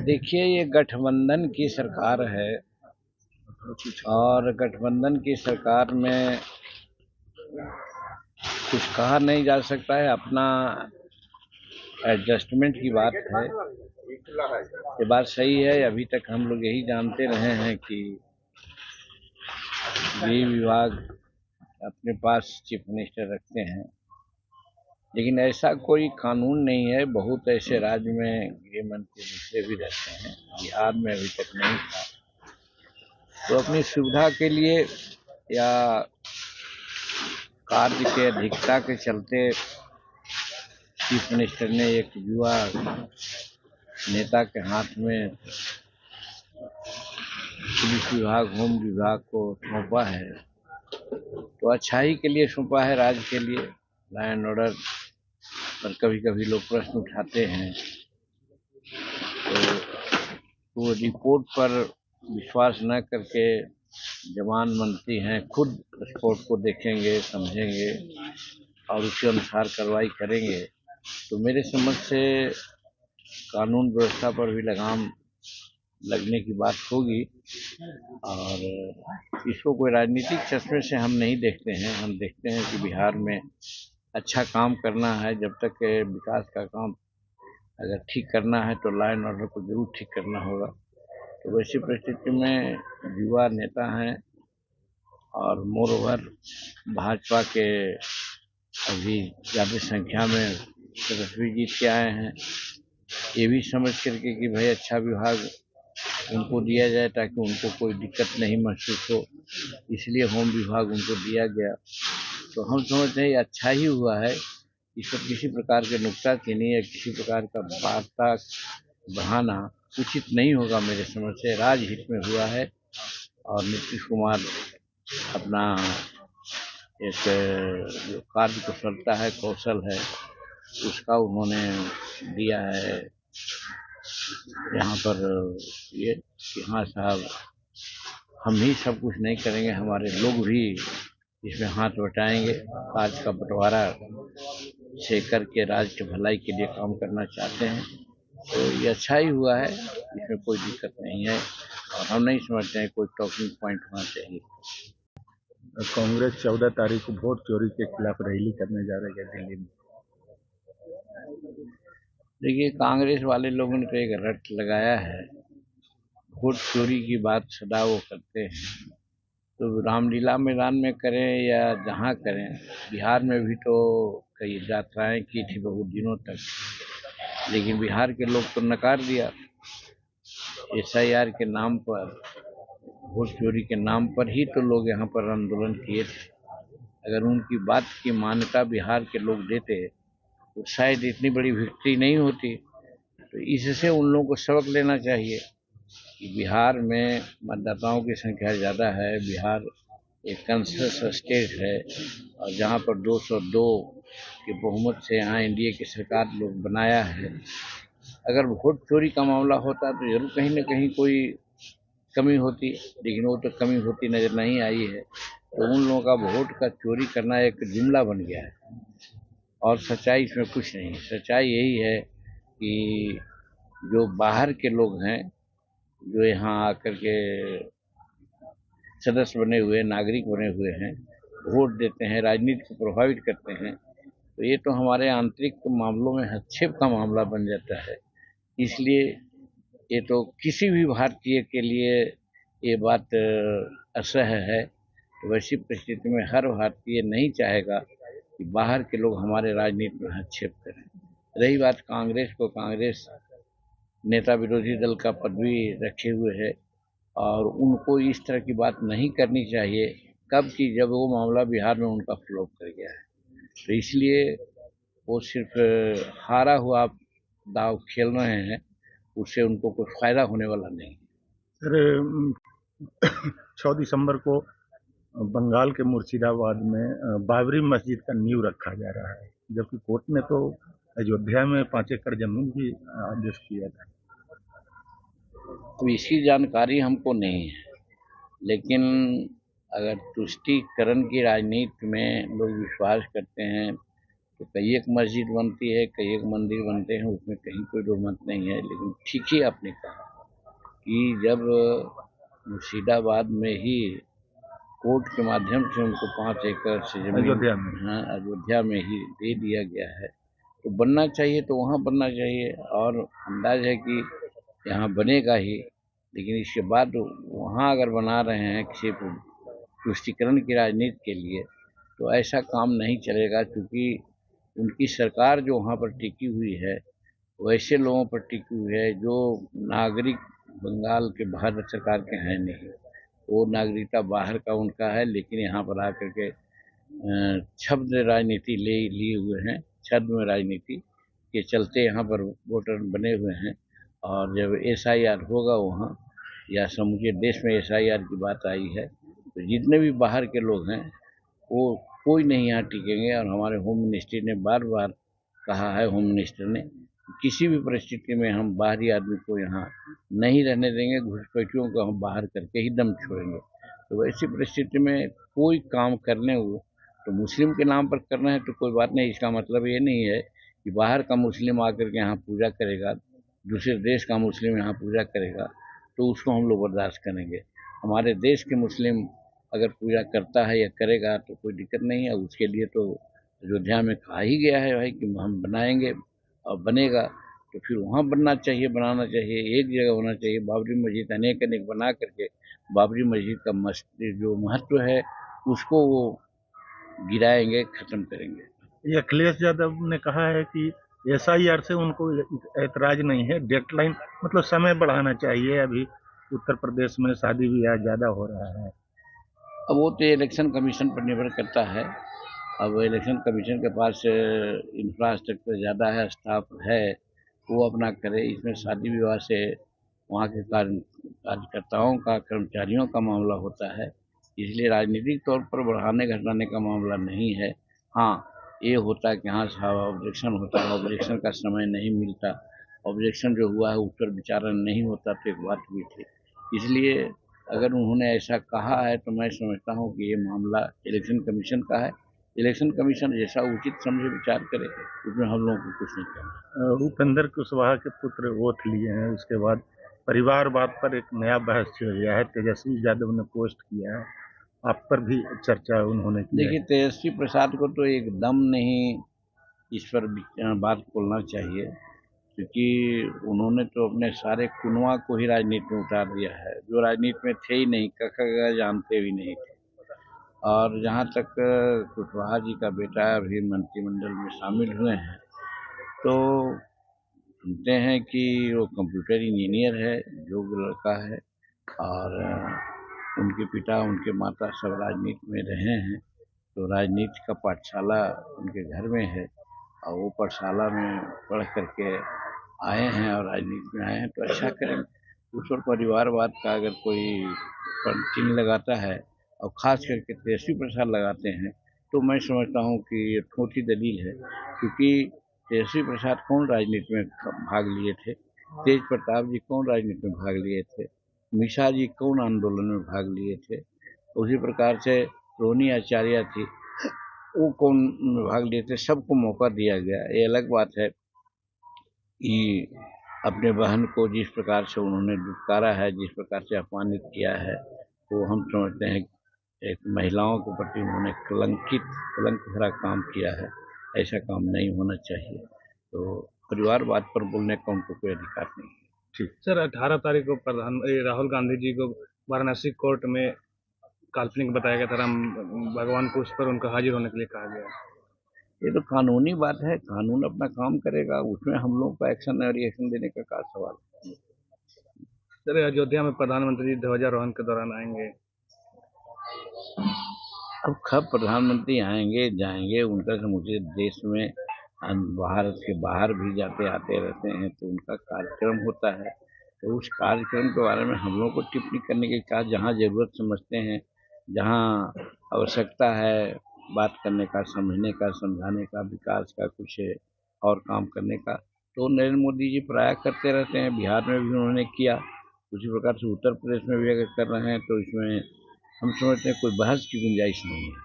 देखिए, ये गठबंधन की सरकार है और गठबंधन की सरकार में कुछ कहा नहीं जा सकता है। अपना एडजस्टमेंट की बात है। ये बात सही है। अभी तक हम लोग यही जानते रहे हैं कि गृह विभाग अपने पास चीफ मिनिस्टर रखते हैं, लेकिन ऐसा कोई कानून नहीं है। बहुत ऐसे राज्य में गृह मंत्री दूसरे भी रहते हैं, बिहार में अभी तक नहीं था। तो अपनी सुविधा के लिए या कार्य के अधिकता के चलते चीफ मिनिस्टर ने एक युवा नेता के हाथ में पुलिस विभाग, होम विभाग को सौंपा है। तो अच्छाई के लिए सौंपा है, राज्य के लिए। लॉ एंड ऑर्डर पर कभी कभी लोग प्रश्न उठाते हैं, तो वो रिपोर्ट पर विश्वास न करके जवान मंत्री हैं, खुद रिपोर्ट को देखेंगे, समझेंगे और उसी अनुसार कार्रवाई करेंगे। तो मेरे समझ से कानून व्यवस्था पर भी लगाम लगने की बात होगी और इसको कोई राजनीतिक चश्मे से हम नहीं देखते हैं। हम देखते हैं कि बिहार में अच्छा काम करना है। जब तक विकास का काम अगर ठीक करना है तो लॉ एंड ऑर्डर को जरूर ठीक करना होगा। तो वैसी परिस्थिति में युवा नेता हैं और मोर ओवर भाजपा के अभी ज़्यादा संख्या में सदस्य भी जीत के आए हैं। ये भी समझ करके कि भाई अच्छा विभाग उनको दिया जाए ताकि उनको कोई दिक्कत नहीं महसूस हो, इसलिए होम विभाग उनको दिया गया। तो हम समझते हैं ये अच्छा ही हुआ है। इस पर किसी प्रकार के नुक्ताचीनी या किसी प्रकार का वार्ता बढ़ाना उचित नहीं होगा। मेरे समझ से राजहित में हुआ है और नीतीश कुमार अपना एक जो कार्य कुशलता है, कौशल है, उसका उन्होंने दिया है यहाँ पर ये कि हाँ साहब, हम ही सब कुछ नहीं करेंगे, हमारे लोग भी इसमें हाथ बटाएंगे। राज्य का बंटवारा से करके राज्य की भलाई के लिए काम करना चाहते हैं। तो ये अच्छा ही हुआ है, इसमें कोई दिक्कत नहीं है और हम नहीं समझते हैं कोई टॉकिंग पॉइंट होना चाहिए। कांग्रेस 14 तारीख को वोट चोरी के खिलाफ रैली करने जा रही है दिल्ली में। देखिए, कांग्रेस वाले लोगों ने तो एक रट लगाया है। वोट चोरी की बात सदा वो करते हैं, तो रामलीला मैदान में करें या जहाँ करें, बिहार में भी तो कई यात्राएं की थी बहुत दिनों तक, लेकिन बिहार के लोग तो नकार दिया। SIR के नाम पर, वोट चोरी के नाम पर ही तो लोग यहाँ पर आंदोलन किए थे। अगर उनकी बात की मान्यता बिहार के लोग देते तो शायद इतनी बड़ी विक्ट्री नहीं होती। तो इससे उन लोगों को सबक लेना चाहिए कि बिहार में मतदाताओं की संख्या ज़्यादा है। बिहार एक कंसेंसस स्टेट है और जहाँ पर 202 के बहुमत से यहाँ एनडीए की सरकार लोग बनाया है। अगर वोट चोरी का मामला होता तो जरूर कहीं ना कहीं कोई कमी होती, लेकिन वो तो कमी होती नजर नहीं आई है। तो उन लोगों का वोट का चोरी करना एक जुमला बन गया है और सच्चाई इसमें कुछ नहीं। सच्चाई यही है कि जो बाहर के लोग हैं, जो यहाँ आकर के सदस्य बने हुए, नागरिक बने हुए हैं, वोट देते हैं, राजनीति को प्रभावित करते हैं, तो ये तो हमारे आंतरिक मामलों में हस्तक्षेप का मामला बन जाता है। इसलिए ये तो किसी भी भारतीय के लिए ये बात असह्य है। तो वैसी परिस्थिति में हर भारतीय नहीं चाहेगा कि बाहर के लोग हमारे राजनीति में हस्तक्षेप करें। रही बात कांग्रेस को, कांग्रेस नेता विरोधी दल का पद भी रखे हुए है और उनको इस तरह की बात नहीं करनी चाहिए। कब की, जब वो मामला बिहार में उनका फ्लॉप कर गया है। तो इसलिए वो सिर्फ हारा हुआ दाव खेल रहे हैं, उससे उनको कोई फायदा होने वाला नहीं। सर 6 दिसंबर को बंगाल के मुर्शिदाबाद में बाबरी मस्जिद का नींव रखा जा रहा है, जबकि कोर्ट ने तो अयोध्या में 5 एकड़ जमीन भी आदेश किया था। तो इसकी जानकारी हमको नहीं है, लेकिन अगर तुष्टीकरण की राजनीति में लोग विश्वास करते हैं तो कई एक मस्जिद बनती है, कई एक मंदिर बनते हैं, उसमें कहीं कोई दो मत नहीं है। लेकिन ठीक ही आपने कहा कि जब मुर्शिदाबाद में ही कोर्ट के माध्यम से उनको 5 एकड़ से जमीन अयोध्या में, हाँ, अयोध्या में ही दे दिया गया है, तो बनना चाहिए तो वहाँ बनना चाहिए। और अंदाज है कि यहाँ बनेगा ही, लेकिन इसके बाद वहाँ अगर बना रहे हैं किसी तुष्टीकरण की राजनीति के लिए, तो ऐसा काम नहीं चलेगा। क्योंकि उनकी सरकार जो वहाँ पर टिकी हुई है, वैसे लोगों पर टिकी हुई है जो नागरिक बंगाल के भारत सरकार के हैं नहीं। वो नागरिकता बाहर का उनका है, लेकिन यहाँ पर आकर के छद्म राजनीति लिए हुए हैं। छद्म राजनीति के चलते यहाँ पर वोटर बने हुए हैं। और जब SIR होगा वहाँ, या समूचे देश में SIR की बात आई है, तो जितने भी बाहर के लोग हैं वो कोई नहीं यहाँ टिकेंगे। और हमारे होम मिनिस्ट्री ने बार बार कहा है, होम मिनिस्टर ने, किसी भी परिस्थिति में हम बाहरी आदमी को यहाँ नहीं रहने देंगे, घुसपैठियों को हम बाहर करके ही दम छोड़ेंगे। तो ऐसी परिस्थिति में कोई काम करने हो तो मुस्लिम के नाम पर करना है तो कोई बात नहीं। इसका मतलब ये नहीं है कि बाहर का मुस्लिम आकर के यहाँ पूजा करेगा, दूसरे देश का मुस्लिम यहाँ पूजा करेगा तो उसको हम लोग बर्दाश्त करेंगे। हमारे देश के मुस्लिम अगर पूजा करता है या करेगा तो कोई दिक्कत नहीं है। उसके लिए तो अयोध्या में कहा ही गया है भाई कि हम बनाएंगे, और बनेगा तो फिर वहाँ बनना चाहिए, बनाना चाहिए, एक जगह होना चाहिए। बाबरी मस्जिद अनेक अनेक बना करके बाबरी मस्जिद का जो महत्व है उसको वो गिराएंगे, खत्म करेंगे। ये अखिलेश यादव ने कहा है कि SIR से उनको ऐतराज नहीं है, डेडलाइन मतलब समय बढ़ाना चाहिए। अभी उत्तर प्रदेश में शादी ब्याह ज्यादा हो रहा है। अब वो तो इलेक्शन कमीशन पर निर्भर करता है। अब इलेक्शन कमीशन के पास इंफ्रास्ट्रक्चर ज़्यादा है, स्टाफ है, वो अपना करे। इसमें शादी विवाह से वहाँ के कार्यकर्ताओं का, कर्मचारियों का मामला होता है, इसलिए राजनीतिक तौर पर बढ़ाने घटाने का मामला नहीं है। हाँ, ये होता है कि हाँ साहब ऑब्जेक्शन होता है, ऑब्जेक्शन का समय नहीं मिलता, ऑब्जेक्शन जो हुआ है उस पर विचारण नहीं होता, तो एक बात हुई थी। इसलिए अगर उन्होंने ऐसा कहा है तो मैं समझता हूँ कि ये मामला इलेक्शन कमीशन का है। इलेक्शन कमीशन जैसा उचित समझे विचार करे, उसमें हम लोगों को कुछ नहीं करना। उपेंद्र कुशवाहा के पुत्र ओथ लिए हैं, उसके बाद परिवारवाद पर एक नया बहस छिड़ गया है। तेजस्वी यादव ने पोस्ट किया है, आप पर भी चर्चा उन्होंने की। देखिए, तेजस्वी प्रसाद को तो एकदम नहीं इस पर बात बोलना चाहिए, क्योंकि उन्होंने तो अपने सारे कुनवा को ही राजनीति में उतार दिया है, जो राजनीति में थे ही नहीं, कखा जानते भी नहीं थे। और जहाँ तक कुशवाहा जी का बेटा अभी मंत्रिमंडल में शामिल हुए हैं, तो सुनते हैं कि वो कंप्यूटर इंजीनियर है, योग्य लड़का है। और उनके पिता, उनके माता सब राजनीति में रहे हैं, तो राजनीति का पाठशाला उनके घर में है, और वो पाठशाला में पढ़ करके आए हैं और राजनीति में आए हैं, तो अच्छा करेंगे। उस पर परिवारवाद का अगर कोई चिन्ह लगाता है, और ख़ास करके तेजस्वी प्रसाद लगाते हैं, तो मैं समझता हूँ कि ये ठोठी दलील है। क्योंकि तेजस्वी प्रसाद कौन राजनीति में भाग लिए थे, तेज प्रताप जी कौन राजनीति में भाग लिए थे, मिशा जी कौन आंदोलन में भाग लिए थे, उसी प्रकार से रोहिणी आचार्य थी, वो कौन भाग लिए थे। सबको मौका दिया गया। ये अलग बात है कि अपने बहन को जिस प्रकार से उन्होंने दुत्कारा है, जिस प्रकार से अपमानित किया है, वो हम समझते हैं एक महिलाओं के प्रति उन्होंने कलंक भरा काम किया है। ऐसा काम नहीं होना चाहिए। तो परिवारवाद पर बोलने का उनको कोई अधिकार नहीं है। ठीक सर, 18 तारीख को राहुल गांधी जी को वाराणसी कोर्ट में काल्पनिक बताया गया था, राम भगवान को, उस पर उनको हाजिर होने के लिए कहा गया। ये तो कानूनी बात है, कानून अपना काम करेगा, उसमें हम लोग का एक्शन और रिएक्शन देने का क्या सवाल है। सर, अयोध्या में प्रधानमंत्री ध्वजारोहण के दौरान आएंगे। अब कब प्रधानमंत्री आएंगे जाएंगे, उनका समूचे देश में भारत के बाहर भी जाते आते रहते हैं, तो उनका कार्यक्रम होता है। तो उस कार्यक्रम के बारे में हम लोग को टिप्पणी करने के क्या, जहाँ जरूरत समझते हैं, जहाँ आवश्यकता है बात करने का, समझने का, समझाने का, विकास का, कुछ और काम करने का, तो नरेंद्र मोदी जी प्राय करते रहते हैं। बिहार में भी उन्होंने किया, उसी प्रकार से उत्तर प्रदेश में भी अगर कर रहे हैं, तो इसमें हम समझते हैं कोई बहस की गुंजाइश नहीं है।